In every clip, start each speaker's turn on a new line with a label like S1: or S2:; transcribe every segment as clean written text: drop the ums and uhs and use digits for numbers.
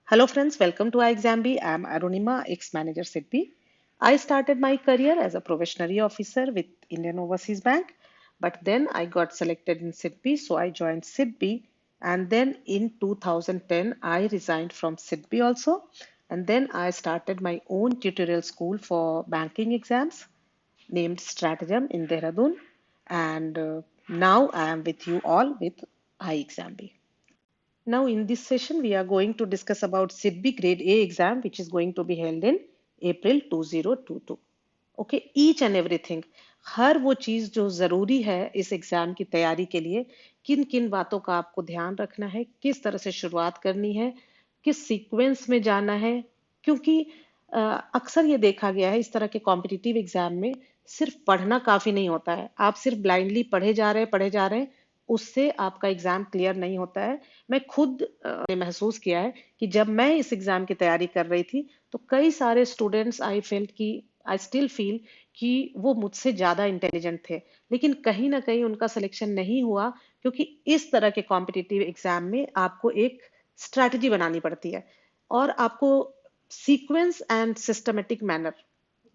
S1: Hello friends, welcome to iExamB. I am Arunima, ex-manager SIDBI. I started my career as a probationary officer with Indian Overseas Bank, but then I got selected in SIDBI, so I joined SIDBI. And then in 2010, I resigned from SIDBI also. And then I started my own tutorial school for banking exams named Stratagem in Dehradun. And now I am with you all with iExamB. Now, in this session, we are going to discuss about SIDBI Grade A exam, which is going to be held in April 2022. Okay, each and everything, हर वो चीज जो जरूरी है इस exam की तैयारी के लिए, किन किन बातों का आपको ध्यान रखना है, किस तरह से शुरुआत करनी है, किस सीक्वेंस में जाना है। क्योंकि अक्सर ये देखा गया है इस तरह के कॉम्पिटिटिव एग्जाम में सिर्फ पढ़ना काफी नहीं होता है। आप सिर्फ ब्लाइंडली पढ़े जा रहे हैं, उससे आपका एग्जाम क्लियर नहीं होता है। मैं खुद ने महसूस किया है कि जब मैं इस एग्जाम की तैयारी कर रही थी तो कई सारे स्टूडेंट्स आई स्टिल फील कि वो मुझसे ज्यादा इंटेलिजेंट थे, लेकिन कहीं ना कहीं उनका सिलेक्शन नहीं हुआ, क्योंकि इस तरह के कॉम्पिटिटिव एग्जाम में आपको एक स्ट्रैटेजी बनानी पड़ती है और आपको सीक्वेंस एंड सिस्टमेटिक मैनर,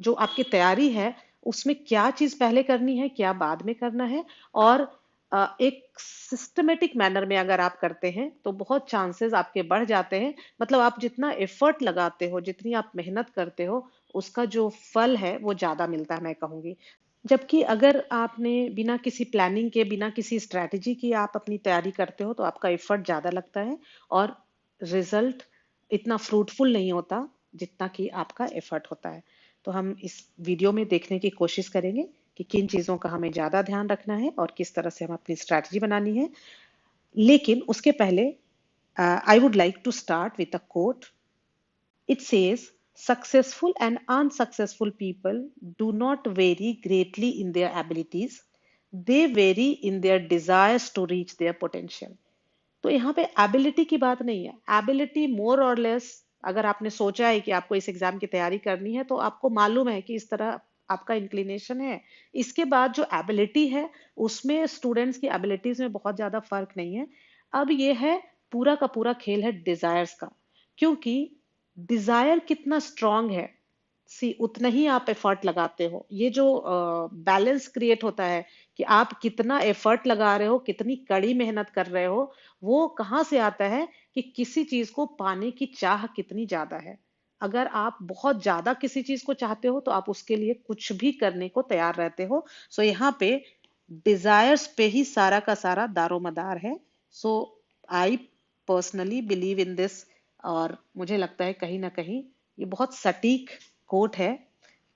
S1: जो आपकी तैयारी है उसमें क्या चीज पहले करनी है, क्या बाद में करना है, और एक सिस्टमेटिक मैनर में अगर आप करते हैं तो बहुत चांसेस आपके बढ़ जाते हैं। मतलब आप जितना एफर्ट लगाते हो, जितनी आप मेहनत करते हो, उसका जो फल है वो ज्यादा मिलता है, मैं कहूंगी। जबकि अगर आपने बिना किसी प्लानिंग के, बिना किसी स्ट्रैटेजी की आप अपनी तैयारी करते हो तो आपका एफर्ट ज्यादा लगता है और रिजल्ट इतना फ्रूटफुल नहीं होता जितना कि आपका एफर्ट होता है। तो हम इस वीडियो में देखने की कोशिश करेंगे कि किन चीजों का हमें ज्यादा ध्यान रखना है और किस तरह से हम अपनी स्ट्रैटेजी बनानी है। लेकिन उसके पहले I would like to start with a quote. It says, successful and unsuccessful people do not vary greatly in their abilities. They vary in their desires to reach their potential. तो यहाँ पे ability की बात नहीं है। Ability मोर और less, अगर आपने सोचा है कि आपको इस एग्जाम की तैयारी करनी है तो आपको मालूम है कि इस तरह आपका इंक्लिनेशन है। इसके बाद जो एबिलिटी है उसमें स्टूडेंट्स की एबिलिटीज में बहुत ज्यादा फर्क नहीं है। अब ये है, पूरा का पूरा खेल है डिजायर्स का। क्योंकि डिजायर कितना स्ट्रांग है, सी उतना ही आप एफर्ट लगाते हो। ये जो बैलेंस क्रिएट होता है कि आप कितना एफर्ट लगा रहे हो, कितनी कड़ी मेहनत कर रहे हो, वो कहाँ से आता है कि किसी चीज को पाने की चाह कितनी ज्यादा है। अगर आप बहुत ज्यादा किसी चीज को चाहते हो तो आप उसके लिए कुछ भी करने को तैयार रहते हो। सो यहाँ पे डिजायर्स पे ही सारा का सारा दारोमदार है। So I personally believe in this, और मुझे लगता है कहीं ना कहीं ये बहुत सटीक कोट है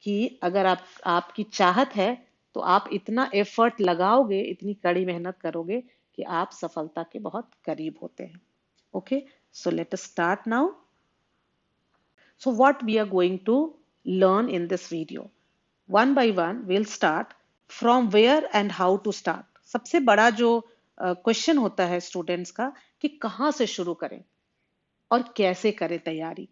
S1: कि अगर आपकी चाहत है तो आप इतना एफर्ट लगाओगे, इतनी कड़ी मेहनत करोगे कि आप सफलता के बहुत करीब होते हैं। Okay, so let us start now. So what we are going to learn in this video, one by one we'll start from where and how to start. सबसे बड़ा जो क्वेश्चन होता है स्टूडेंट्स का कि कहाँ से शुरू करें और कैसे करें तैयारी।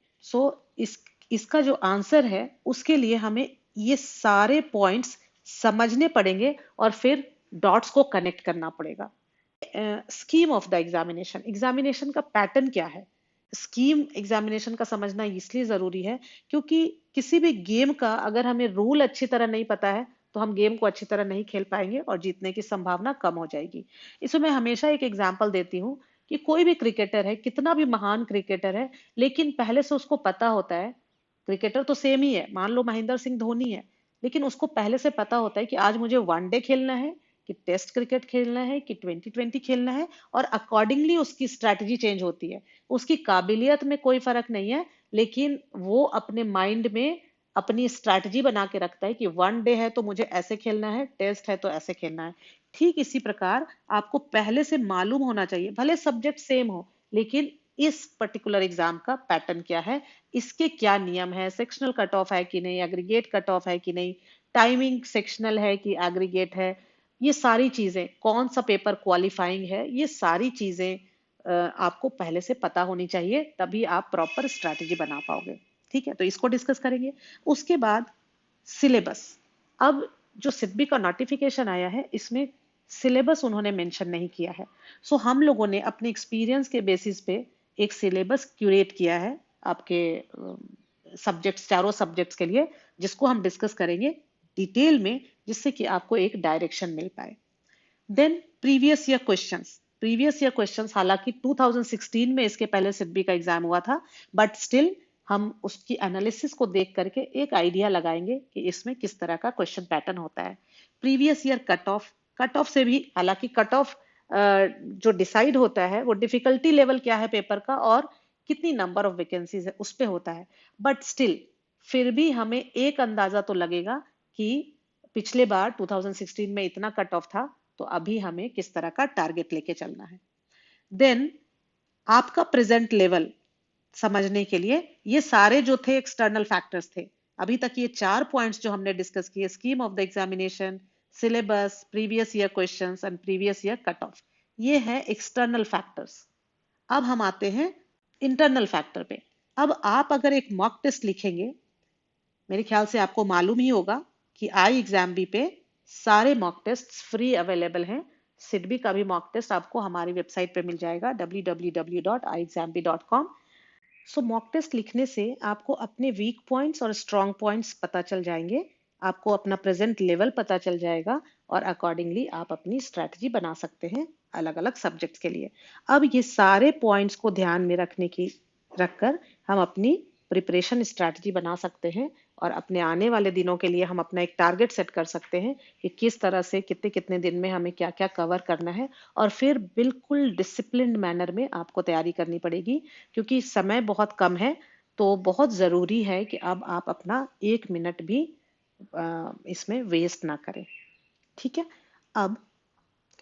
S1: इसका जो आंसर है उसके लिए हमें ये सारे पॉइंट्स समझने पड़ेंगे और फिर डॉट्स को कनेक्ट करना पड़ेगा। Scheme of the examination, examination का पैटर्न क्या है, स्कीम एग्जामिनेशन का समझना इसलिए जरूरी है क्योंकि किसी भी गेम का अगर हमें रूल अच्छी तरह नहीं पता है तो हम गेम को अच्छी तरह नहीं खेल पाएंगे और जीतने की संभावना कम हो जाएगी। इसमें मैं हमेशा एक एग्जांपल देती हूँ कि कोई भी क्रिकेटर है, कितना भी महान क्रिकेटर है, लेकिन पहले से उसको पता होता है, क्रिकेटर तो सेम ही है, मान लो महेंद्र सिंह धोनी है, लेकिन उसको पहले से पता होता है कि आज मुझे वनडे खेलना है, कि टेस्ट क्रिकेट खेलना है, कि 2020 खेलना है, और अकॉर्डिंगली उसकी स्ट्रैटेजी चेंज होती है। उसकी काबिलियत में कोई फर्क नहीं है, लेकिन वो अपने माइंड में अपनी स्ट्रैटेजी बना के रखता है कि वन डे है तो मुझे ऐसे खेलना है, टेस्ट है तो ऐसे खेलना है। ठीक इसी प्रकार आपको पहले से मालूम होना चाहिए, भले सब्जेक्ट सेम हो, लेकिन इस पर्टिकुलर एग्जाम का पैटर्न क्या है, इसके क्या नियम है, सेक्शनल कट ऑफ है कि नहीं, एग्रीगेट कट ऑफ है कि नहीं, टाइमिंग सेक्शनल है कि एग्रीगेट है, ये सारी चीजें, कौन सा पेपर क्वालिफाइंग है, ये सारी चीजें आपको पहले से पता होनी चाहिए, तभी आप प्रॉपर स्ट्रैटेजी बना पाओगे। ठीक है, तो इसको डिस्कस करेंगे। उसके बाद सिलेबस। अब जो सिडबी का नोटिफिकेशन आया है इसमें सिलेबस उन्होंने मेंशन नहीं किया है। सो हम लोगों ने अपने एक्सपीरियंस के बेसिस पे एक सिलेबस क्यूरेट किया है आपके सब्जेक्ट्स, चारों सब्जेक्ट्स के लिए, जिसको हम डिस्कस करेंगे डिटेल में, जिससे कि आपको एक डायरेक्शन मिल पाए। देन प्रीवियस ईयर क्वेश्चंस, हालांकि 2016 में इसके पहले सिडबी का एग्जाम हुआ था, बट स्टिल हम उसकी एनालिसिस को देख करके एक आइडिया लगाएंगे कि इसमें किस तरह का क्वेश्चन पैटर्न होता है। प्रीवियस ईयर कट ऑफ से भी, हालांकि कट ऑफ जो डिसाइड होता है वो डिफिकल्टी लेवल क्या है पेपर का और कितनी नंबर ऑफ वैकेंसीज है उस पे होता है, बट स्टिल फिर भी हमें एक अंदाजा तो लगेगा कि पिछले बार 2016 में इतना कट ऑफ था, तो अभी हमें किस तरह का टारगेट लेके चलना है। देन आपका प्रेजेंट लेवल समझने के लिए ये सारे जो थे एक्सटर्नल फैक्टर्स थे, अभी तक ये 4 पॉइंट्स जो हमने डिस्कस किए, scheme of the examination, syllabus, previous year questions and previous year cut off, ये है एक्सटर्नल फैक्टर्स। अब हम आते हैं इंटरनल फैक्टर पे। अब आप अगर एक मॉक टेस्ट लिखेंगे, मेरे ख्याल से आपको मालूम ही होगा कि आई एग्जाम बी पे सारे मॉक टेस्ट फ्री अवेलेबल हैं। सिडबी का भी मॉक टेस्ट आपको हमारी वेबसाइट पे मिल जाएगा www.iexambee.com। सो मॉक टेस्ट लिखने से आपको अपने वीक पॉइंट्स और स्ट्रॉन्ग पॉइंट्स पता चल जाएंगे, आपको अपना प्रेजेंट लेवल पता चल जाएगा और अकॉर्डिंगली आप अपनी स्ट्रैटेजी बना सकते हैं अलग अलग सब्जेक्ट्स के लिए। अब ये सारे पॉइंट्स को ध्यान में रखकर हम अपनी प्रिपरेशन स्ट्रैटेजी बना सकते हैं और अपने आने वाले दिनों के लिए हम अपना एक टारगेट सेट कर सकते हैं कि किस तरह से कितने कितने दिन में हमें क्या क्या कवर करना है, और फिर बिल्कुल डिसिप्लिन्ड मैनर में आपको तैयारी करनी पड़ेगी, क्योंकि समय बहुत कम है। तो बहुत ज़रूरी है कि अब आप अपना 1 मिनट भी इसमें वेस्ट ना करें। ठीक है, अब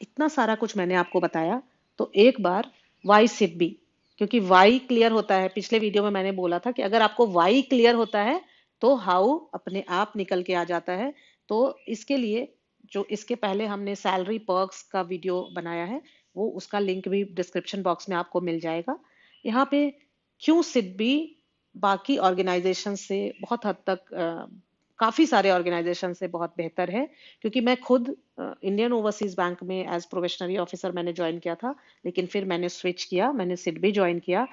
S1: इतना सारा कुछ मैंने आपको बताया, तो एक बार वाई सिडबी, क्योंकि वाई क्लियर होता है, पिछले वीडियो में मैंने बोला था कि अगर आपको वाई क्लियर होता है तो हाउ अपने आप निकल के आ जाता है। तो इसके लिए जो इसके पहले हमने सैलरी पर्क्स का वीडियो बनाया है, वो उसका लिंक भी डिस्क्रिप्शन बॉक्स में आपको मिल जाएगा। यहाँ पे क्यों सिडबी बाकी ऑर्गेनाइजेशन से बहुत हद तक काफी सारे ऑर्गेनाइजेशन से बहुत बेहतर है, क्योंकि मैं खुद इंडियन ओवरसीज बैंक में एज प्रोबेशनरी ऑफिसर मैंने ज्वाइन किया था, लेकिन फिर मैंने स्विच किया, मैंने सिडबी ज्वाइन किया।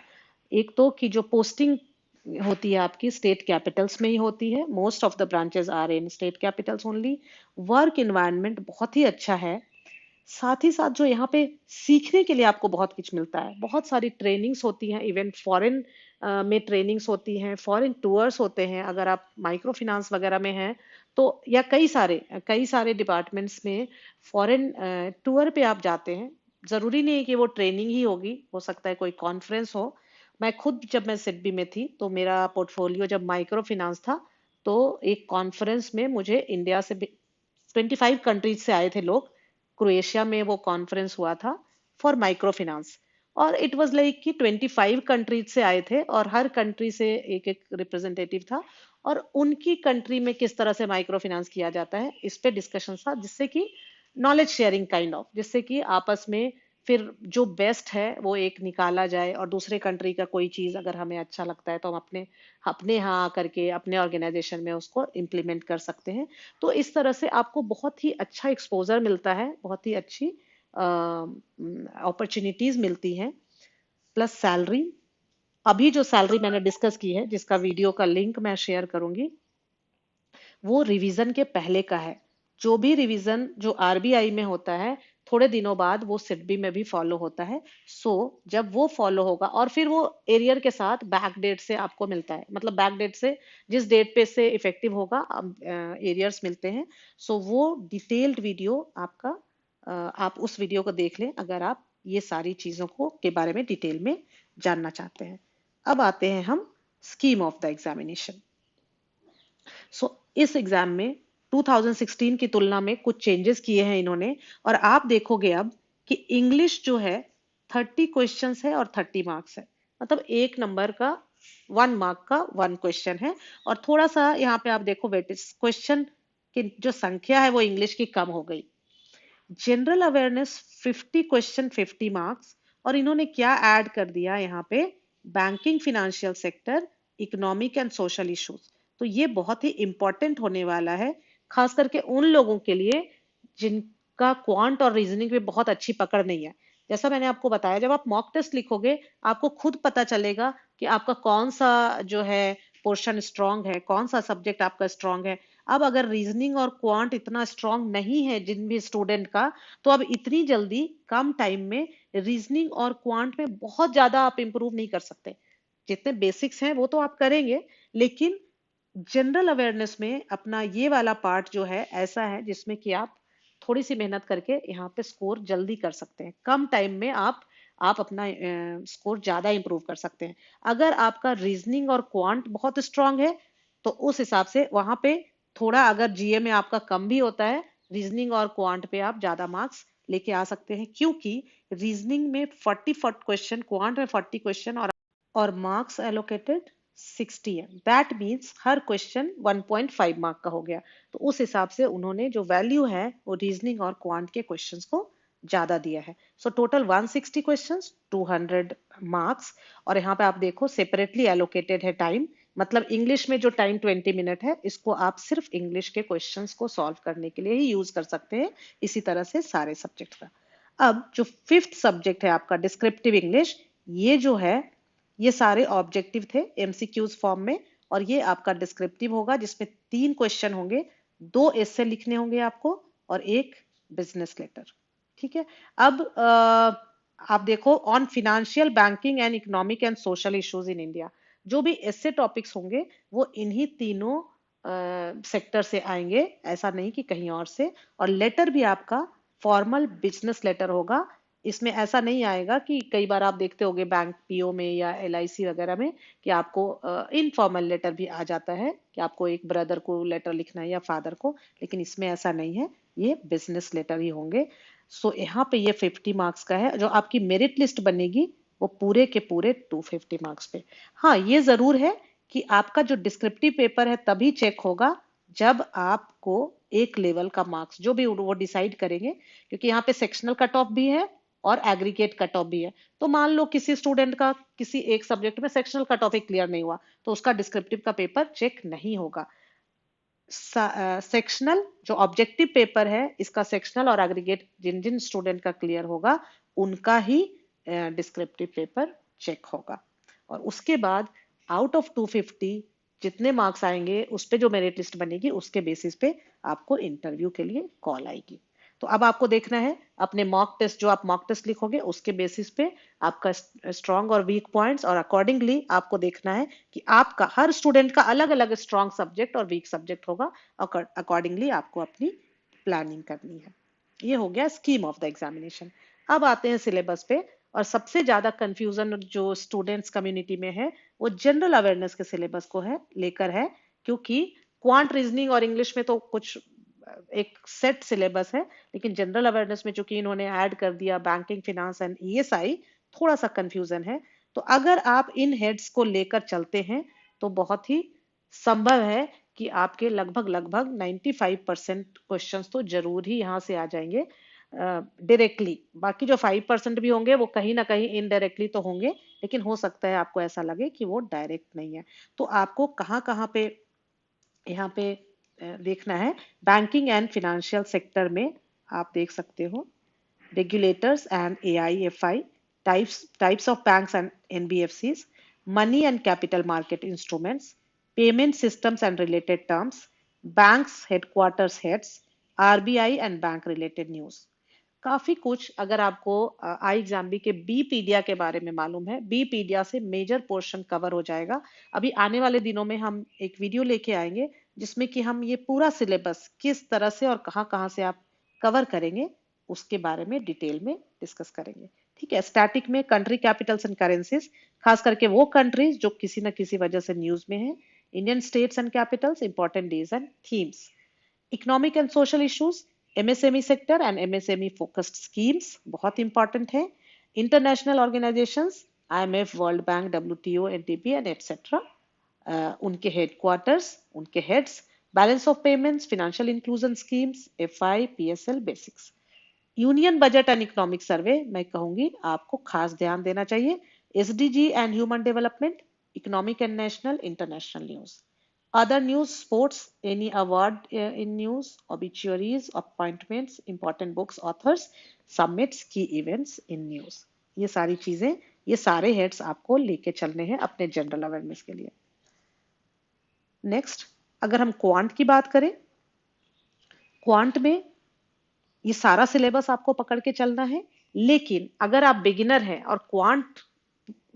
S1: एक तो कि जो पोस्टिंग होती है आपकी स्टेट कैपिटल्स में ही होती है, most of the branches are in state capitals only. Work environment बहुत ही अच्छा है, साथ ही साथ जो यहाँ पे सीखने के लिए आपको बहुत कुछ मिलता है, बहुत सारी ट्रेनिंग्स होती हैं, इवन फॉरेन में ट्रेनिंग्स होती हैं, फॉरेन टूर्स होते हैं, अगर आप माइक्रो फाइनेंस वगैरह में हैं तो, या कई सारे डिपार्टमेंट्स में फॉरेन टूर पे आप जाते हैं। जरूरी नहीं है कि वो ट्रेनिंग ही होगी, हो सकता है कोई कॉन्फ्रेंस हो। मैं खुद जब मैं सिडबी में थी तो मेरा पोर्टफोलियो जब माइक्रो फाइनेंस था, तो एक कॉन्फ्रेंस में मुझे इंडिया से 25 कंट्रीज से आए थे लोग, क्रोएशिया में वो कॉन्फ्रेंस हुआ था फॉर माइक्रो फाइनेंस, और इट वाज लाइक कि 25 कंट्रीज से आए थे और हर कंट्री से एक एक रिप्रेजेंटेटिव था, और उनकी कंट्री में किस तरह से माइक्रो फाइनेंस किया जाता है इस पे डिस्कशन था, जिससे कि नॉलेज शेयरिंग काइंड ऑफ, जिससे कि आपस में फिर जो बेस्ट है वो एक निकाला जाए, और दूसरे कंट्री का कोई चीज अगर हमें अच्छा लगता है तो हम अपने अपने यहाँ आकर के अपने ऑर्गेनाइजेशन में उसको इम्प्लीमेंट कर सकते हैं। तो इस तरह से आपको बहुत ही अच्छा एक्सपोजर मिलता है, बहुत ही अच्छी अपॉर्चुनिटीज मिलती हैं, प्लस सैलरी। अभी जो सैलरी मैंने डिस्कस की है, जिसका वीडियो का लिंक मैं शेयर करूंगी, वो रिवीजन के पहले का है। जो भी रिवीजन जो आरबीआई में होता है, थोड़े दिनों बाद वो सिडबी में भी फॉलो होता है। सो जब वो फॉलो होगा और फिर वो एरियर के साथ बैक डेट से आपको मिलता है, मतलब बैक डेट से जिस डेट पे से इफेक्टिव होगा एरियर्स मिलते हैं। सो वो डिटेल्ड वीडियो आपका, आप उस वीडियो को देख लें अगर आप ये सारी चीजों को के बारे में डिटेल में जानना चाहते हैं। अब आते हैं हम स्कीम ऑफ द एग्जामिनेशन। सो इस एग्जाम में 2016 की तुलना में कुछ चेंजेस किए हैं इन्होंने, और आप देखोगे अब कि इंग्लिश जो है 30 क्वेश्चंस है और 30 मार्क्स है, मतलब 1 नंबर का 1 मार्क का 1 क्वेश्चन है। और थोड़ा सा यहाँ पे आप देखो वेटेज क्वेश्चन की जो संख्या है वो इंग्लिश की कम हो गई। जनरल अवेयरनेस 50 क्वेश्चन 50 मार्क्स, और इन्होंने क्या ऐड कर दिया यहाँ पे, banking financial sector, economic and social issues. तो ये बहुत ही इंपॉर्टेंट होने वाला है, खास करके उन लोगों के लिए जिनका क्वांट और रीजनिंग में बहुत अच्छी पकड़ नहीं है। जैसा मैंने आपको बताया, जब आप मॉक टेस्ट लिखोगे आपको खुद पता चलेगा कि आपका कौन सा जो है पोर्शन स्ट्रांग है, कौन सा सब्जेक्ट आपका स्ट्रांग है। अब अगर रीजनिंग और क्वांट इतना स्ट्रांग नहीं है जिन भी स्टूडेंट का, तो अब इतनी जल्दी कम टाइम में रीजनिंग और क्वांट में बहुत ज्यादा आप इंप्रूव नहीं कर सकते। जितने बेसिक्स हैं वो तो आप करेंगे, लेकिन जनरल अवेयरनेस में अपना ये वाला पार्ट जो है ऐसा है जिसमें कि आप थोड़ी सी मेहनत करके यहाँ पे स्कोर जल्दी कर सकते हैं। कम टाइम में आप अपना स्कोर ज्यादा इंप्रूव कर सकते हैं। अगर आपका रीजनिंग और क्वांट बहुत स्ट्रांग है तो उस हिसाब से वहां पे थोड़ा, अगर जीए में आपका कम भी होता है, रीजनिंग और क्वांट पे आप ज्यादा मार्क्स लेके आ सकते हैं, क्योंकि रीजनिंग में 40 क्वेश्चन, क्वांट में 40 क्वेश्चन, और मार्क्स एलोकेटेड 60 है। That means her question 1.5 mark का हो गया। तो उस हिसाब से उन्होंने जो वैल्यू है वो रीजनिंग और क्वांट के क्वेश्चंस को ज्यादा दिया है। So total 160 questions, 200 marks. और यहाँ पे आप देखो सेपरेटली एलोकेटेड है टाइम, मतलब इंग्लिश में जो टाइम 20 मिनट है, इसको आप सिर्फ इंग्लिश के क्वेश्चंस को सॉल्व करने के लिए ही यूज कर सकते हैं। इसी तरह से सारे सब्जेक्ट का। अब जो फिफ्थ सब्जेक्ट है आपका डिस्क्रिप्टिव इंग्लिश, ये जो है ये सारे ऑब्जेक्टिव थे एमसीक्यूज फॉर्म में, और ये आपका डिस्क्रिप्टिव होगा जिसमें 3 क्वेश्चन होंगे, 2 एस्से लिखने होंगे आपको, और एक बिजनेस लेटर। ठीक है। अब आप देखो, on financial, banking and economic and social issues in India, जो भी एस्से टॉपिक्स होंगे वो इन्हीं तीनों सेक्टर से आएंगे, ऐसा नहीं कि कहीं और से। और लेटर भी आपका फॉर्मल बिजनेस लेटर होगा। इसमें ऐसा नहीं आएगा कि कई बार आप देखते होंगे बैंक पीओ में या एलआईसी वगैरह में कि आपको इनफॉर्मल लेटर भी आ जाता है कि आपको एक ब्रदर को लेटर लिखना है या फादर को, लेकिन इसमें ऐसा नहीं है, ये बिजनेस लेटर ही होंगे। सो यहाँ पे ये 50 मार्क्स का है। जो आपकी मेरिट लिस्ट बनेगी वो पूरे के पूरे 250 मार्क्स पे। हाँ, ये जरूर है कि आपका जो डिस्क्रिप्टिव पेपर है तभी चेक होगा जब आपको एक लेवल का मार्क्स जो भी वो डिसाइड करेंगे, क्योंकि यहाँ पे सेक्शनल कट ऑफ भी है और एग्रीगेट कट ऑफ भी है। तो मान लो किसी स्टूडेंट का किसी एक सब्जेक्ट में सेक्शनल कट ऑफ ही क्लियर नहीं हुआ, तो उसका डिस्क्रिप्टिव का पेपर चेक नहीं होगा। सेक्शनल जो ऑब्जेक्टिव पेपर है, इसका सेक्शनल और एग्रीगेट जिन जिन स्टूडेंट का क्लियर होगा उनका ही डिस्क्रिप्टिव पेपर चेक होगा। और उसके बाद आउट ऑफ 250 जितने मार्क्स आएंगे उस पे जो मेरिट लिस्ट बनेगी उसके बेसिस पे आपको इंटरव्यू के लिए कॉल आएगी। तो अब आपको देखना है अपने मॉक टेस्ट, जो आप मॉक टेस्ट लिखोगे उसके बेसिस पे आपका स्ट्रांग और वीक पॉइंट्स, और अकॉर्डिंगली आपको देखना है कि आपका हर स्टूडेंट का अलग अलग स्ट्रांग सब्जेक्ट और वीक सब्जेक्ट होगा। अकॉर्डिंगली आपको अपनी प्लानिंग करनी है। ये हो गया स्कीम ऑफ द एग्जामिनेशन। अब आते हैं सिलेबस पे। और सबसे ज्यादा कंफ्यूजन जो स्टूडेंट्स कम्युनिटी में है वो जनरल अवेयरनेस के सिलेबस को है लेकर है, क्योंकि क्वांट, रीजनिंग और इंग्लिश में तो कुछ एक सेट सिलेबस है, लेकिन जनरल अवेयरनेस में चूंकि इन्होंने ऐड कर दिया बैंकिंग, फाइनेंस एंड ईएसआई, थोड़ा सा कंफ्यूजन है। तो अगर आप इन हेड्स को लेकर चलते हैं तो बहुत ही संभव है कि आपके लगभग लगभग 95% क्वेश्चंस तो जरूर ही यहाँ से आ जाएंगे डायरेक्टली। बाकी जो 5% भी होंगे वो कहीं ना कहीं इनडायरेक्टली तो होंगे, लेकिन हो सकता है आपको ऐसा लगे कि वो डायरेक्ट नहीं है। तो आपको कहाँ कहाँ पे यहाँ पे देखना है, बैंकिंग एंड फिनेंशियल सेक्टर में आप देख सकते हो regulators and AIFI, types of banks and NBFCs, money and capital market instruments, payment systems and related terms, banks headquarters heads, RBI and bank related news. काफी कुछ। अगर आपको I exam B K B pedia के बारे में मालूम है, B पीडिया से मेजर पोर्शन कवर हो जाएगा। अभी आने वाले दिनों में हम एक वीडियो लेके आएंगे जिसमें कि हम ये पूरा सिलेबस किस तरह से और कहाँ कहाँ से आप कवर करेंगे उसके बारे में डिटेल में डिस्कस करेंगे। ठीक है। स्टैटिक में कंट्री कैपिटल्स एंड करेंसीज, खास करके वो कंट्रीज जो किसी न किसी वजह से न्यूज में है। Indian states and Capitals, important days and themes. Economic and social issues, MSME sector and MSME focused schemes बहुत इंपॉर्टेंट है। International organisations, IMF, world bank, WTO, NDP and etcetera, उनके हेडक्वार्टर्स, उनके heads, balance of payments, financial inclusion schemes, FI, PSL, basics. Union budget and economic survey मैं कहूंगी आपको खास ध्यान देना चाहिए। SDG and human development, economic and national, international news. Other news, sports, any award in news, obituaries, appointments, important books, authors, summits, key events in news. ये सारी चीजें, ये सारे हेड्स आपको लेके चलने हैं अपने जनरल अवेयरनेस के लिए। नेक्स्ट, अगर हम क्वांट की बात करें, क्वांट में ये सारा सिलेबस आपको पकड़ के चलना है, लेकिन अगर आप बिगिनर हैं और क्वांट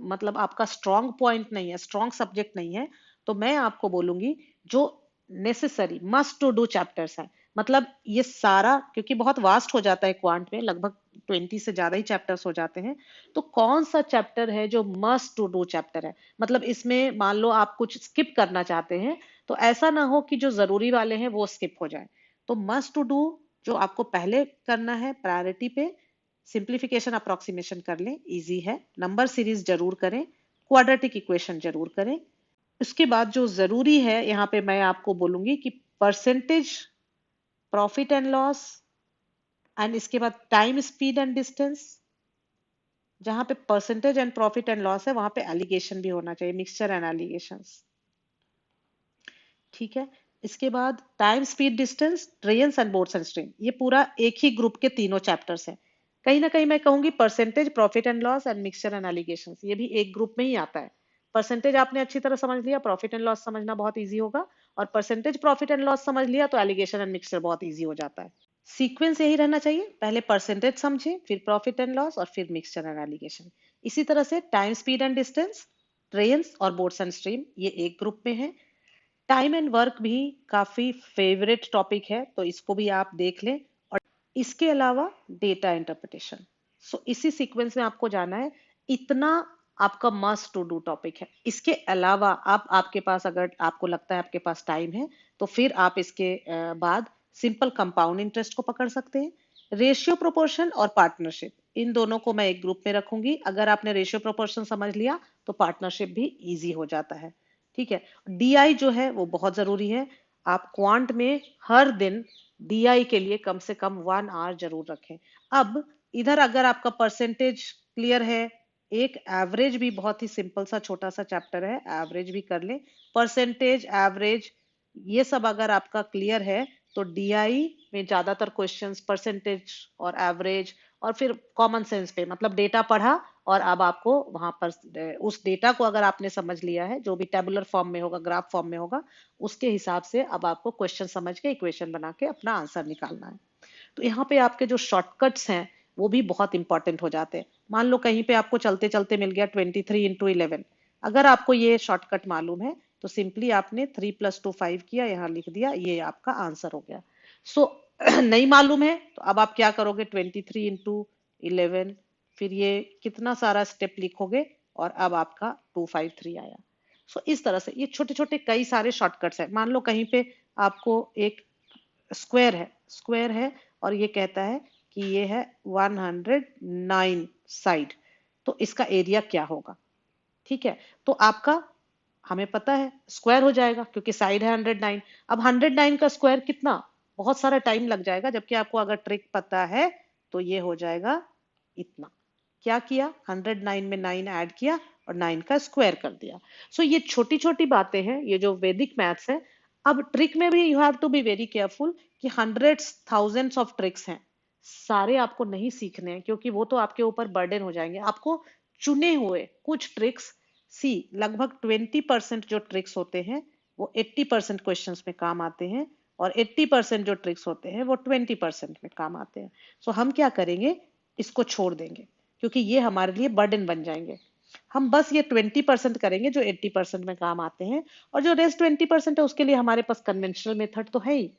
S1: मतलब आपका स्ट्रॉन्ग पॉइंट नहीं है, स्ट्रॉन्ग सब्जेक्ट नहीं है, तो मैं आपको बोलूंगी जो necessary must to do chapters हैं, मतलब ये सारा, क्योंकि बहुत वास्ट हो जाता है क्वांट में, लगभग 20 से ज्यादा ही चैप्टर्स हो जाते हैं, तो कौन सा चैप्टर है जो मस्ट टू डू चैप्टर है, मतलब इसमें मान लो आप कुछ स्किप करना चाहते हैं, तो ऐसा ना हो कि जो जरूरी वाले हैं वो स्किप हो जाए। तो मस्ट टू डू जो आपको पहले करना है प्रायोरिटी पे, सिंप्लीफिकेशन अप्रोक्सीमेशन कर लें, इजी है। नंबर सीरीज जरूर करें, क्वाड्रेटिक इक्वेशन जरूर करें। उसके बाद जो जरूरी है यहाँ पे मैं आपको बोलूंगी कि percentage, profit and loss, and इसके बाद टाइम, स्पीड एंड डिस्टेंस। जहां पे percentage and profit and loss है वहां पे एलिगेशन भी होना चाहिए, मिक्सचर एंड एलिगेशंस। ठीक है। इसके बाद time, speed, distance, trains and boats and stream, ये पूरा एक ही ग्रुप के तीनों चैप्टर्स हैं। कहीं ना कहीं मैं कहूंगी percentage, profit and loss and mixture and allegations, ये भी एक ग्रुप में ही आता है। परसेंटेज आपने अच्छी तरह समझ लिया, प्रॉफिट एंड लॉस समझना बहुत इजी होगा, और परसेंटेज, प्रॉफिट एंड लॉस समझ लिया तो एलिगेशन एंड मिक्सचर बहुत इजी हो जाता है। सीक्वेंस यही रहना चाहिए, पहले परसेंटेज समझे, फिर प्रॉफिट एंड लॉस, और फिर मिक्सचर एंड एलिगेशन। इसी तरह से time, speed and distance, trains और बोट्स एंड स्ट्रीम, ये एक ग्रुप में है। टाइम एंड वर्क भी काफी फेवरेट टॉपिक है, तो इसको भी आप देख लें। और इसके अलावा डेटा इंटरप्रिटेशन, सो इसी सीक्वेंस में आपको जाना है। इतना आपका मस्ट टू डू टॉपिक है। इसके अलावा आप, आपके पास अगर आपको लगता है आपके पास टाइम है, तो फिर आप इसके बाद सिंपल कंपाउंड इंटरेस्ट को पकड़ सकते हैं। रेशियो प्रोपोर्शन और पार्टनरशिप, इन दोनों को मैं एक ग्रुप में रखूंगी। अगर आपने रेशियो प्रोपोर्शन समझ लिया तो पार्टनरशिप भी इजी हो जाता है। ठीक है। डीआई जो है वो बहुत जरूरी है। आप क्वांट में हर दिन डीआई के लिए कम से कम 1 आवर जरूर रखें। अब इधर अगर आपका परसेंटेज क्लियर है, एक एवरेज भी बहुत ही सिंपल सा छोटा सा चैप्टर है, एवरेज भी कर लें। परसेंटेज, एवरेज, ये सब अगर आपका क्लियर है तो डीआई में ज्यादातर क्वेश्चंस परसेंटेज और एवरेज, और फिर कॉमन सेंस पे, मतलब डेटा पढ़ा और अब आपको वहां पर उस डेटा को अगर आपने समझ लिया है, जो भी टेबुलर फॉर्म में होगा, ग्राफ फॉर्म में होगा, उसके हिसाब से अब आपको क्वेश्चन समझ के इक्वेशन बना के अपना आंसर निकालना है। तो यहाँ पे आपके जो शॉर्टकट्स हैं वो भी बहुत इंपॉर्टेंट हो जाते हैं। मान लो कहीं पे आपको चलते चलते मिल गया 23 × 11, अगर आपको ये शॉर्टकट मालूम है तो सिंपली आपने 3 + 2 5 किया, यहाँ लिख दिया, ये आपका आंसर हो गया। सो नहीं मालूम है तो अब आप क्या करोगे, 23 × 11, फिर ये कितना सारा स्टेप लिखोगे, और अब आपका 253 आया। सो इस तरह से ये छोटे छोटे कई सारे शॉर्टकट्स हैं। मान लो कहीं पे आपको एक स्क्वायर है और ये कहता है कि ये है 109 साइड, तो इसका एरिया क्या होगा। ठीक है। तो आपका, हमें पता है स्क्वायर हो जाएगा क्योंकि साइड है 109। अब 109 का स्क्वायर कितना, बहुत सारा टाइम लग जाएगा, जबकि आपको अगर ट्रिक पता है तो ये हो जाएगा इतना। क्या किया, 109 में 9 ऐड किया और 9 का स्क्वायर कर दिया। सो ये छोटी छोटी बातें हैं, ये जो वैदिक मैथ्स है। अब ट्रिक में भी you have to be very careful कि हंड्रेड्स थाउजेंड्स ऑफ ट्रिक्स हैं, सारे आपको नहीं सीखने हैं क्योंकि वो तो आपके ऊपर बर्डन हो जाएंगे। आपको चुने हुए कुछ ट्रिक्स, सी लगभग 20% जो ट्रिक्स होते हैं वो 80% क्वेश्चंस में काम आते हैं, और 80% जो ट्रिक्स होते हैं वो 20% में काम आते हैं। सो हम क्या करेंगे, इसको छोड़ देंगे क्योंकि ये हमारे लिए बर्डन बन जाएंगे। हम बस ये 20% करेंगे जो 80% में काम आते हैं, और जो रेस्ट 20% है उसके लिए हमारे पास कन्वेंशनल मेथड तो है ही,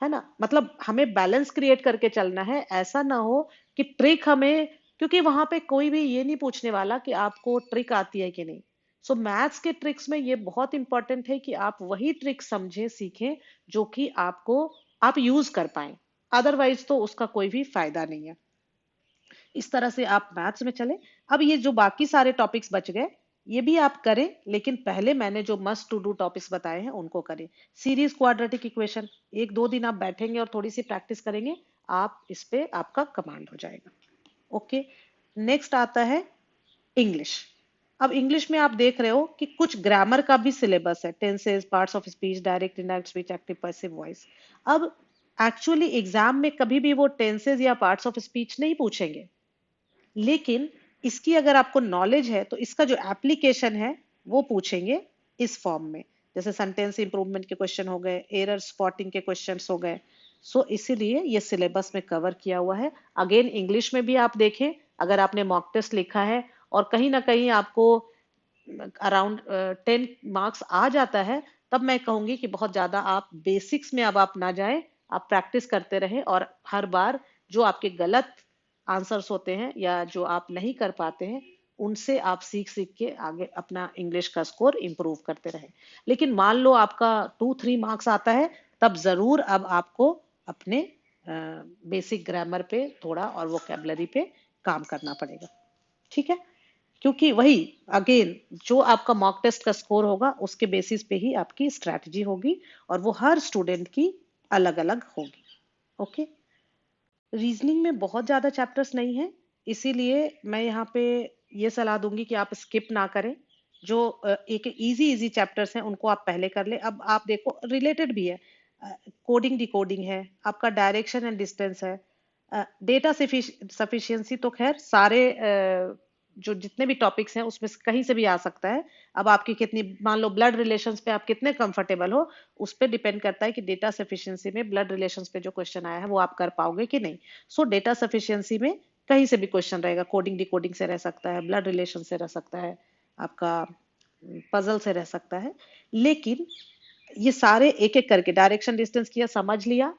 S1: है ना। मतलब हमें बैलेंस क्रिएट करके चलना है। ऐसा ना हो कि ट्रिक हमें, क्योंकि वहां पे कोई भी ये नहीं पूछने वाला कि आपको ट्रिक आती है कि नहीं। सो मैथ्स के ट्रिक्स में ये बहुत इंपॉर्टेंट है कि आप वही ट्रिक समझें, सीखें जो कि आपको, आप यूज कर पाए, अदरवाइज तो उसका कोई भी फायदा नहीं है। इस तरह से आप मैथ्स में चले। अब ये जो बाकी सारे टॉपिक्स बच गए ये भी आप करें, लेकिन पहले मैंने जो मस्ट टू डू टॉपिक्स बताए हैं उनको करें। सीरीज क्वाड्रेटिक इक्वेशन 1-2 दिन आप बैठेंगे और थोड़ी सी प्रैक्टिस करेंगे, आप इस पे आपका कमांड हो जाएगा। ओके। नेक्स्ट आता है इंग्लिश। अब इंग्लिश में आप देख रहे हो कि कुछ ग्रामर का भी सिलेबस है, tenses, parts of speech, direct, indirect speech, active, passive voice. अब एक्चुअली एग्जाम में कभी भी वो टेंसेस या पार्ट्स ऑफ स्पीच नहीं पूछेंगे, लेकिन इसकी अगर आपको नॉलेज है तो इसका जो एप्लीकेशन है वो पूछेंगे इस फॉर्म में। जैसे सेंटेंस इंप्रूवमेंट के क्वेश्चन हो गए, एरर स्पॉटिंग के क्वेश्चंस हो गए। सो इसीलिए ये सिलेबस में कवर किया हुआ है। अगेन इंग्लिश में भी आप देखें, अगर आपने मॉक टेस्ट लिखा है और कहीं ना कहीं आपको अराउंड 10 मार्क्स आ जाता है, तब मैं कहूंगी कि बहुत ज्यादा आप बेसिक्स में अब आप ना जाएं, आप प्रैक्टिस करते रहें और हर बार जो आपके गलत आंसर्स होते हैं या जो आप नहीं कर पाते हैं उनसे आप सीख सीख के आगे अपना इंग्लिश का स्कोर इम्प्रूव करते रहें। लेकिन मान लो आपका 2-3 मार्क्स आता है, तब जरूर अब आपको अपने बेसिक ग्रामर पे थोड़ा और वोकेबलरी पे काम करना पड़ेगा। ठीक है, क्योंकि वही अगेन जो आपका मॉक टेस्ट का स्कोर होगा उसके बेसिस पे ही आपकी स्ट्रैटेजी होगी और वो हर स्टूडेंट की अलग अलग होगी। ओके, रीजनिंग में बहुत ज्यादा चैप्टर्स नहीं है, इसीलिए मैं यहाँ पे ये सलाह दूंगी कि आप स्किप ना करें। जो एक इजी इजी चैप्टर्स हैं उनको आप पहले कर ले। अब आप देखो रिलेटेड भी है, कोडिंग डिकोडिंग है, आपका डायरेक्शन एंड डिस्टेंस है, डेटा सफिशिएंसी तो खैर सारे जो जितने भी टॉपिक्स हैं उसमें से कहीं से भी आ सकता है। अब आपकी कितनी, मान लो ब्लड रिलेशंस पे आप कितने कंफर्टेबल हो, उस पर डिपेंड करता है कि डेटा सफिशिएंसी में ब्लड रिलेशंस पे जो क्वेश्चन आया है वो आप कर पाओगे कि नहीं। सो डेटा सफिशिएंसी में कहीं से भी क्वेश्चन रहेगा, कोडिंग डिकोडिंग से रह सकता है, ब्लड रिलेशन से रह सकता है, आपका पजल से रह सकता है। लेकिन ये सारे एक एक करके डायरेक्शन डिस्टेंस किया, समझ लिया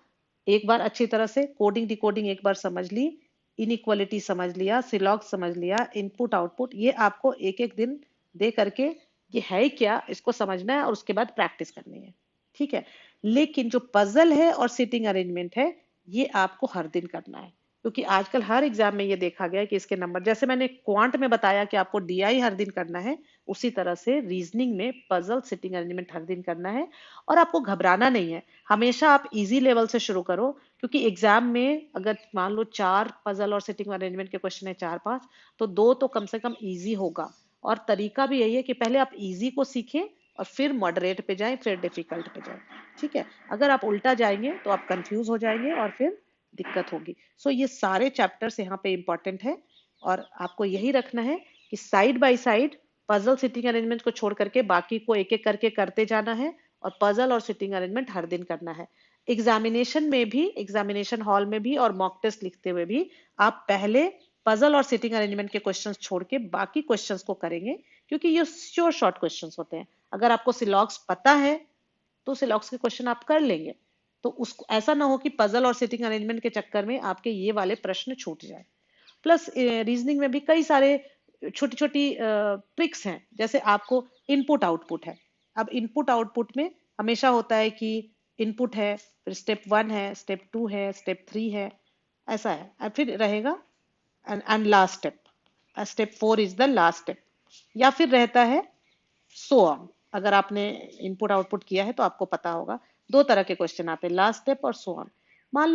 S1: एक बार अच्छी तरह से, कोडिंग डिकोडिंग एक बार समझ ली, इनइक्वालिटी समझ लिया, सिलॉग समझ लिया, इनपुट आउटपुट, ये आपको एक एक दिन दे करके ये है क्या इसको समझना है और उसके बाद प्रैक्टिस करनी है। ठीक है, लेकिन जो पजल है और सिटिंग अरेंजमेंट है ये आपको हर दिन करना है, क्योंकि आजकल हर एग्जाम में ये देखा गया है कि इसके नंबर, जैसे मैंने क्वांट में बताया कि आपको डीआई हर दिन करना है, उसी तरह से रीजनिंग में पजल सिटिंग अरेंजमेंट हर दिन करना है। और आपको घबराना नहीं है, हमेशा आप इजी लेवल से शुरू करो, क्योंकि एग्जाम में अगर मान लो 4 पजल और सिटिंग अरेंजमेंट के क्वेश्चन है, 4-5, तो 2 तो कम से कम इजी होगा। और तरीका भी यही है कि पहले आप इजी को सीखें और फिर मॉडरेट पे जाएं, फिर डिफिकल्ट पे जाएं। ठीक है, अगर आप उल्टा जाएंगे तो आप कंफ्यूज हो जाएंगे और फिर दिक्कत होगी। सो ये सारे चैप्टर्स यहाँ पे इंपॉर्टेंट है और आपको यही रखना है कि side by side puzzle sitting arrangement को छोड़ करके बाकी को एक एक करके करते जाना है और पजल और सिटिंग अरेंजमेंट हर दिन करना है। एग्जामिनेशन में भी, एग्जामिनेशन हॉल में भी और मॉक टेस्ट लिखते हुए भी आप पहले पजल और सिटिंग अरेंजमेंट के क्वेश्चंस छोड़ के बाकी क्वेश्चंस को करेंगे, क्योंकि ये श्योर शॉर्ट क्वेश्चंस होते हैं। अगर आपको सिलॉग्स पता है तो सिलॉग्स के क्वेश्चन आप कर लेंगे, तो उसको ऐसा ना हो कि पजल और सिटिंग अरेंजमेंट के चक्कर में आपके ये वाले प्रश्न छूट जाए। प्लस रीजनिंग में भी कई सारे छोटी छोटी ट्रिक्स हैं, जैसे आपको इनपुट आउटपुट है। अब इनपुट आउटपुट में हमेशा होता है कि इनपुट है, फिर स्टेप 1 है, स्टेप 2 है, स्टेप 3 है, ऐसा है, और फिर रहेगा and last step, step 4 is the last step, या फिर रहता है सो ऑन। अगर आपने इनपुट आउटपुट किया है तो आपको पता होगा, 2 तरह के क्वेश्चन आते हैं, लास्ट स्टेप और सो ऑन। मान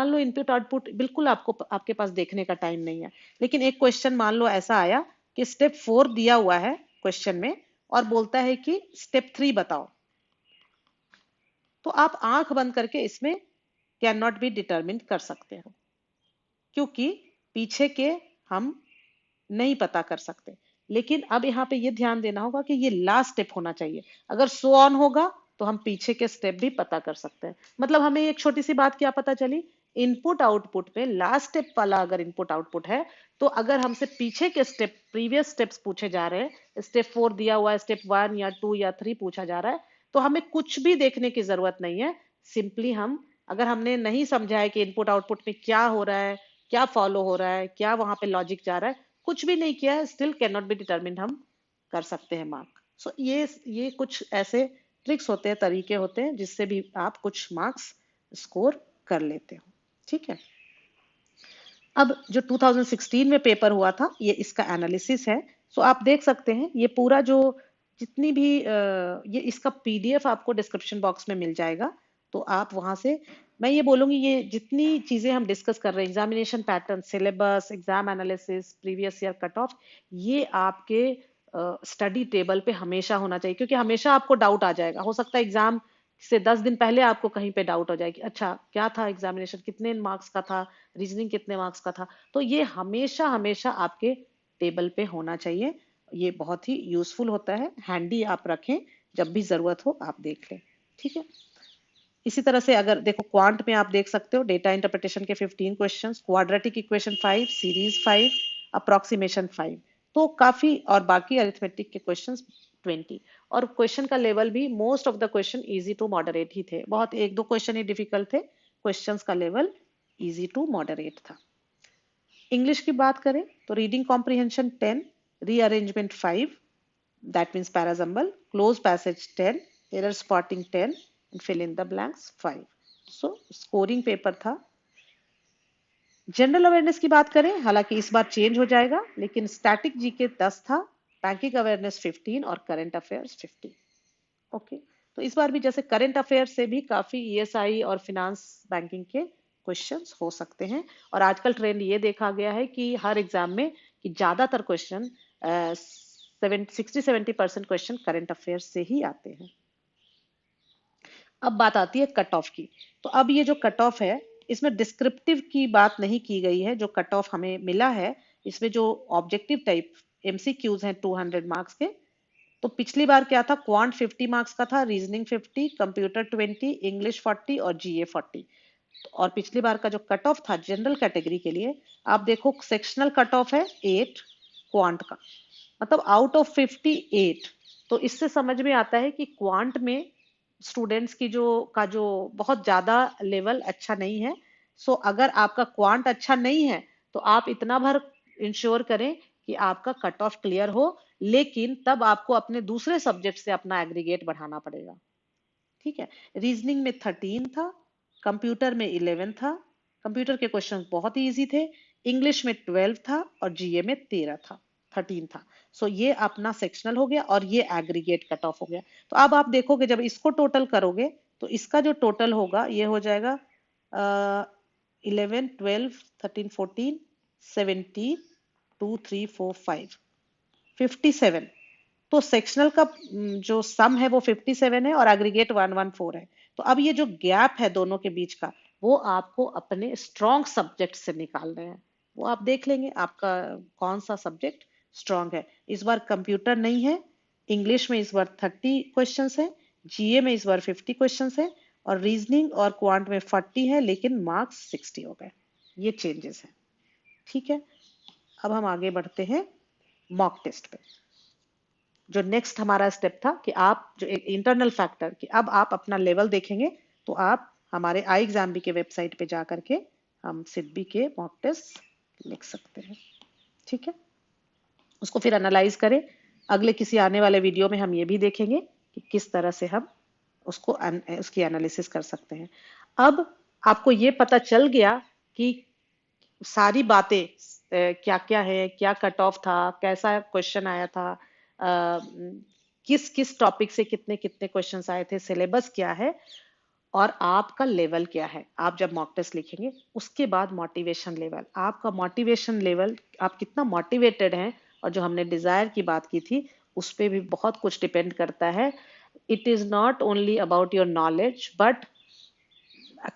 S1: लो इनपुट आउटपुट बिल्कुल आपको आपके पास देखने का टाइम नहीं है, लेकिन एक क्वेश्चन मान लो ऐसा आया कि स्टेप 4 दिया हुआ है क्वेश्चन में और बोलता है कि स्टेप 3 बताओ, तो आप आंख बंद करके इसमें कैन नॉट बी डिटरमिन कर सकते हो, क्योंकि पीछे के हम नहीं पता कर सकते। लेकिन अब यहाँ पे ये ध्यान देना होगा कि ये लास्ट स्टेप होना चाहिए। अगर सो ऑन होगा तो हम पीछे के स्टेप भी पता कर सकते हैं। मतलब हमें एक छोटी सी बात क्या पता चली, इनपुट आउटपुट में लास्ट स्टेप वाला अगर इनपुट आउटपुट है, तो अगर हमसे पीछे के स्टेप, प्रीवियस स्टेप्स पूछे जा रहे हैं, स्टेप 4 दिया हुआ है, स्टेप 1 या 2 या 3 पूछा जा रहा है, तो हमें कुछ भी देखने की जरूरत नहीं है। सिंपली हम, अगर हमने नहीं समझा है कि इनपुट आउटपुट में क्या हो रहा है, क्या फॉलो हो रहा है, क्या वहां पे लॉजिक जा रहा है, कुछ भी नहीं किया है, still can not be determined हम कर सकते हैं मार्क। सो ये कुछ ऐसे ट्रिक्स होते हैं, तरीके होते हैं जिससे भी आप कुछ मार्क्स स्कोर कर लेते हो। ठीक है, अब जो 2016 में पेपर हुआ था ये इसका एनालिसिस है। सो आप देख सकते हैं ये पूरा जो जितनी भी ये इसका पीडीएफ आपको डिस्क्रिप्शन बॉक्स में मिल जाएगा, तो आप वहां से, मैं ये बोलूंगी ये जितनी चीजें हम डिस्कस कर रहे हैं, examination pattern, syllabus, exam analysis, previous year cut off, ये आपके स्टडी टेबल पे हमेशा होना चाहिए, क्योंकि हमेशा आपको डाउट आ जाएगा। हो सकता है एग्जाम से 10 दिन पहले आपको कहीं पे डाउट हो जाए कि अच्छा क्या था, एग्जामिनेशन कितने मार्क्स का था, रीजनिंग कितने मार्क्स का था। तो ये हमेशा हमेशा आपके टेबल पे होना चाहिए। ये बहुत ही यूजफुल होता है, हैंडी आप रखें, जब भी जरूरत हो आप देख लें। ठीक है। इसी तरह से अगर देखो क्वांट में आप देख सकते हो डेटा इंटरप्रिटेशन के 15 questions, quadratic equation 5, series 5, approximation 5, तो काफी, और बाकी अरिथमेटिक के क्वेश्चंस 20। और क्वेश्चन का लेवल भी most of the question easy to moderate ही थे, बहुत एक दो क्वेश्चन ही डिफिकल्ट थे, क्वेश्चंस का लेवल इजी टू मॉडरेट था। इंग्लिश की बात करें तो reading comprehension 10, rearrangement 5, that means parasembl, close passage 10, error spotting 10, and fill in the blanks 5. So scoring paper था। जनरल अवेयरनेस की बात करें, हालांकि इस बार चेंज हो जाएगा, लेकिन स्टैटिक जीके 10 था, बैंकिंग अवेयरनेस 15 और करंट अफेयर्स 50। ओके, तो इस बार भी जैसे करंट अफेयर्स से भी काफी ईएसआई और फिनांस बैंकिंग के क्वेश्चंस हो सकते हैं। और आजकल ट्रेंड ये देखा गया है कि हर एग्जाम में कि ज्यादातर क्वेश्चन 60-70% क्वेश्चन करंट अफेयर्स से ही आते हैं। अब बात आती है कट ऑफ की। तो अब ये जो कट ऑफ है, इसमें डिस्क्रिप्टिव की बात नहीं की गई है। जो कट ऑफ हमें मिला है, इसमें जो ऑब्जेक्टिव टाइप एमसीक्यूज हैं 200 मार्क्स के, तो पिछली बार क्या था, क्वांट 50 मार्क्स का था, रीजनिंग 50, कंप्यूटर 20, इंग्लिश 40 और जीए 40। और पिछली बार का जो कट ऑफ था जनरल कैटेगरी के लिए, आप देखो सेक्शनल कट ऑफ है 8 क्वांट का, मतलब आउट ऑफ 58। तो इससे समझ में आता है कि क्वांट में स्टूडेंट्स की जो बहुत ज्यादा लेवल अच्छा नहीं है। सो अगर आपका क्वांट अच्छा नहीं है तो आप इतना भर इंश्योर करें कि आपका कट ऑफ क्लियर हो, लेकिन तब आपको अपने दूसरे सब्जेक्ट से अपना एग्रीगेट बढ़ाना पड़ेगा। ठीक है। रीजनिंग में 13 था, कंप्यूटर में 11 था, कंप्यूटर के क्वेश्चंस बहुत ही इजी थे, इंग्लिश में 12 था और जीए में 13 था, 13 था। सो ये अपना सेक्शनल हो गया और ये एग्रीगेट कट ऑफ हो गया। तो अब आप देखोगे जब इसको टोटल करोगे तो इसका जो टोटल होगा ये हो जाएगा 11, 12, 13, 14, 17, 2, 3, 4, 5, 57। तो सेक्शनल का जो सम है वो 57 है और एग्रीगेट 114 है। तो अब ये जो गैप है दोनों के बीच का, वो आपको अपने स्ट्रॉन्ग सब्जेक्ट से निकालने हैं। वो आप देख लेंगे आपका कौन सा सब्जेक्ट स्ट्रॉन्ग है। इस बार कंप्यूटर नहीं है, इंग्लिश में इस बार 30 क्वेश्चंस है, जीए में इस बार 50 क्वेश्चंस है, और रीजनिंग और क्वांट में 40 है, लेकिन मार्क्स 60 हो गए। ये चेंजेस है। ठीक है। अब हम आगे बढ़ते हैं मॉक टेस्ट पे। जो नेक्स्ट हमारा स्टेप था कि आप जो एक इंटरनल फैक्टर कि अब आप अपना लेवल देखेंगे, तो आप हमारे आई एग्जाम बी के वेबसाइट पे जा करके हम सिडबी के मॉक टेस्ट लिख सकते हैं। ठीक है। उसको फिर एनालाइज करें। अगले किसी आने वाले वीडियो में हम ये भी देखेंगे कि किस तरह से हम उसकी एनालिसिस कर सकते हैं। अब आपको ये पता चल गया कि सारी बातें क्या क्या है, क्या कट ऑफ था, कैसा क्वेश्चन आया था, किस किस टॉपिक से कितने कितने क्वेश्चंस आए थे, सिलेबस क्या है और आपका लेवल क्या है। आप जब मॉक टेस्ट लिखेंगे उसके बाद मोटिवेशन लेवल, आपका मोटिवेशन लेवल, आप कितना मोटिवेटेड हैं, और जो हमने डिजायर की बात की थी उस पे भी बहुत कुछ डिपेंड करता है। It is not only about your knowledge, but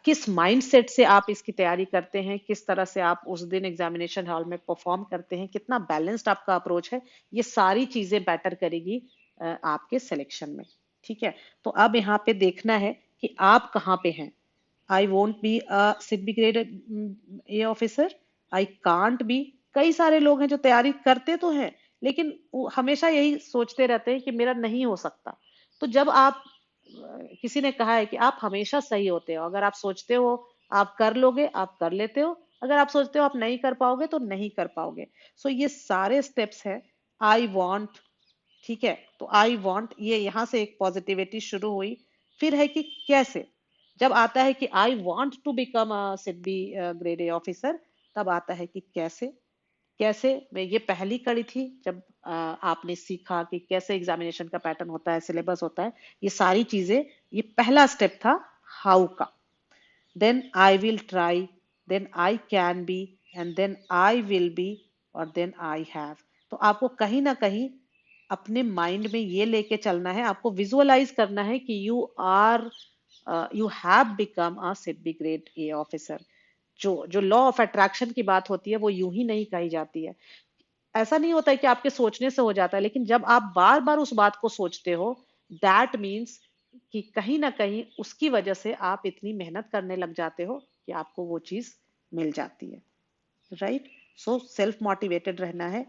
S1: किस माइंडसेट से आप इसकी तैयारी करते हैं, किस तरह से आप उस दिन एग्जामिनेशन हॉल में परफॉर्म करते हैं, कितना बैलेंस्ड आपका अप्रोच है, ये सारी चीजें मैटर करेगी आपके सिलेक्शन में। ठीक है। तो अब यहाँ पे देखना है कि आप कहाँ पे हैं। I won't be a SIDBI grade A officer, I can't be. कई सारे लोग हैं जो तैयारी करते तो हैं, लेकिन वो हमेशा यही सोचते रहते हैं कि मेरा नहीं हो सकता। तो जब आप किसी ने कहा है कि आप हमेशा सही होते हो, अगर आप सोचते हो आप कर लोगे, आप कर लेते हो, अगर आप सोचते हो आप नहीं कर पाओगे तो नहीं कर पाओगे। सो ये सारे स्टेप्स है। आई वॉन्ट, ठीक है, तो आई वॉन्ट ये यहाँ से एक पॉजिटिविटी शुरू हुई। फिर है कि कैसे, जब आता है कि I want to become a SIDBI grade A officer, तब आता है कि कैसे। कैसे में ये पहली कड़ी थी जब आपने सीखा कि कैसे एग्जामिनेशन का पैटर्न होता है, सिलेबस होता है, ये सारी चीजें, ये पहला स्टेप था हाउ का। Then I will try, then I can be, and then I will be, और देन आई हैव। तो आपको कहीं ना कहीं अपने माइंड में ये लेके चलना है, आपको विजुअलाइज करना है कि you have become a SIDBI grade A officer. जो लॉ ऑफ अट्रैक्शन की बात होती है वो यूं ही नहीं कही जाती है। ऐसा नहीं होता है कि आपके सोचने से हो जाता है, लेकिन जब आप बार बार उस बात को सोचते हो, दैट मीन्स कि कहीं ना कहीं उसकी वजह से आप इतनी मेहनत करने लग जाते हो कि आपको वो चीज मिल जाती है। राइट। सो सेल्फ मोटिवेटेड रहना है।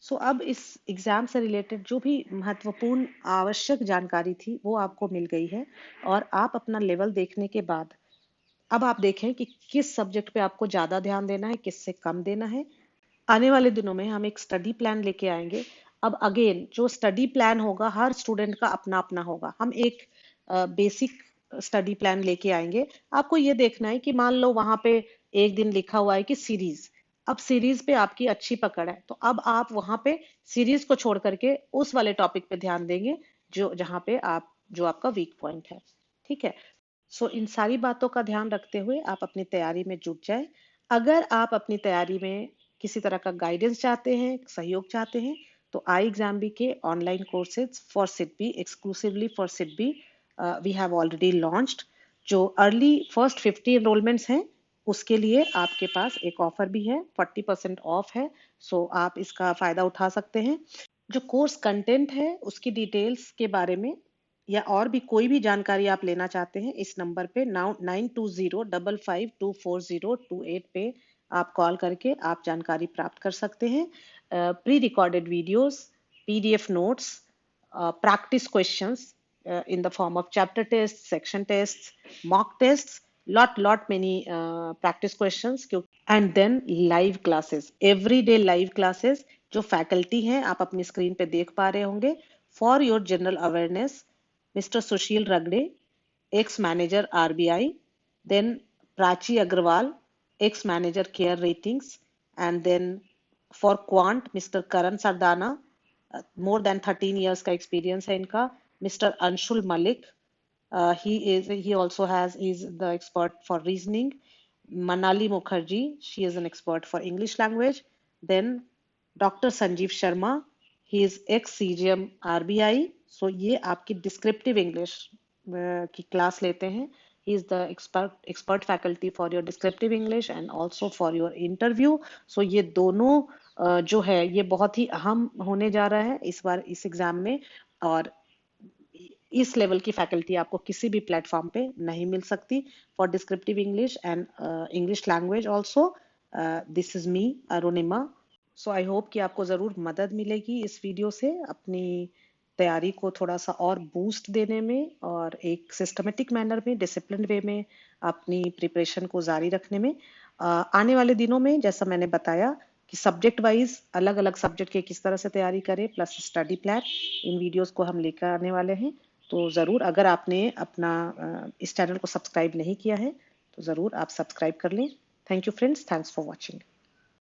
S1: सो अब इस एग्जाम से रिलेटेड जो भी महत्वपूर्ण आवश्यक जानकारी थी वो आपको मिल गई है। और आप अपना लेवल देखने के बाद अब आप देखें कि किस सब्जेक्ट पे आपको ज्यादा ध्यान देना है, किससे कम देना है। आने वाले दिनों में हम एक स्टडी प्लान लेके आएंगे। अब अगेन जो स्टडी प्लान होगा हर स्टूडेंट का अपना अपना होगा। हम एक बेसिक स्टडी प्लान लेके आएंगे। आपको ये देखना है कि मान लो वहां पे एक दिन लिखा हुआ है कि सीरीज। अब सीरीज पे आपकी अच्छी पकड़ है तो अब आप वहां पे सीरीज को छोड़ करके उस वाले टॉपिक पे ध्यान देंगे जो जहां पे आप जो आपका वीक पॉइंट है। ठीक है। सो इन सारी बातों का ध्यान रखते हुए आप अपनी तैयारी में जुट जाए। अगर आप अपनी तैयारी में किसी तरह का गाइडेंस चाहते हैं, सहयोग चाहते हैं, तो आई एग्जाम बी के online courses for SIDBI, exclusively for SIDBI, we have already launched. जो अर्ली फर्स्ट 50 एनरोलमेंट्स हैं उसके लिए आपके पास एक ऑफर भी है, 40% ऑफ है। सो आप इसका फायदा उठा सकते हैं। जो कोर्स कंटेंट है उसकी डिटेल्स के बारे में या और भी कोई भी जानकारी आप लेना चाहते हैं, इस नंबर पे 9205524028 पे आप कॉल करके आप जानकारी प्राप्त कर सकते हैं। Pre recorded videos, PDF notes, practice questions in the form of chapter tests, section tests, mock tests, lot many practice questions, and then live classes, everyday live classes जो फैकल्टी हैं आप अपनी स्क्रीन पे देख पा रहे होंगे। For your general awareness, mister Sushil Ragade, ex manager RBI, then Prachi Agrawal, ex-manager Care Ratings, and then for Quant, Mr. Karan Sardana, more than 13 years का experience है इनका। Mr. Anshul Malik, he also has he's the expert for reasoning। Manali Mukherjee, she is an expert for English language। Then Dr. Sanjeev Sharma, he is ex CGM RBI। So ये आपकी descriptive English की class लेते हैं। he is the expert faculty for your descriptive English and also for your interview। so ये दोनों जो है ये बहुत ही अहम होने जा रहा है इस बार इस एग्जाम में। और इस लेवल की फैकल्टी आपको किसी भी प्लेटफॉर्म पे नहीं मिल सकती। For descriptive English and English language also, this is me Arunima. So I hope कि आपको ज़रूर मदद मिलेगी इस वीडियो से अपनी तैयारी को थोड़ा सा और बूस्ट देने में और एक सिस्टमेटिक मैनर में, डिसिप्लिन वे में अपनी प्रिपरेशन को जारी रखने में। आने वाले दिनों में जैसा मैंने बताया कि सब्जेक्ट वाइज अलग अलग सब्जेक्ट के किस तरह से तैयारी करें प्लस स्टडी प्लान, इन वीडियोस को हम लेकर आने वाले हैं। तो ज़रूर अगर आपने अपना इस चैनल को सब्सक्राइब नहीं किया है तो ज़रूर आप सब्सक्राइब कर लें। Thank you friends, thanks for watching.